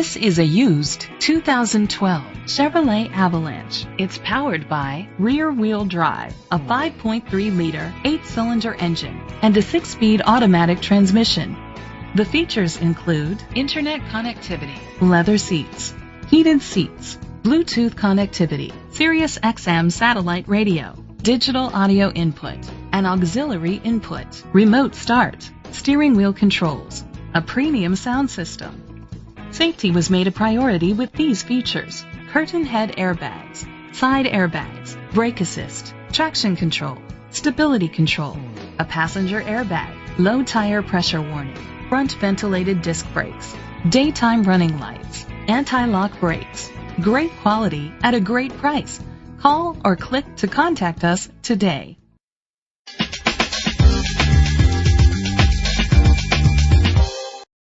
This is a used 2012 Chevrolet Avalanche. It's powered by rear-wheel drive, a 5.3-liter, 8-cylinder engine, and a 6-speed automatic transmission. The features include internet connectivity, leather seats, heated seats, Bluetooth connectivity, Sirius XM satellite radio, digital audio input, an auxiliary input, remote start, steering wheel controls, a premium sound system. Safety was made a priority with these features: curtain head airbags, side airbags, brake assist, traction control, stability control, a passenger airbag, low tire pressure warning, front ventilated disc brakes, daytime running lights, anti-lock brakes. Great quality at a great price. Call or click to contact us today.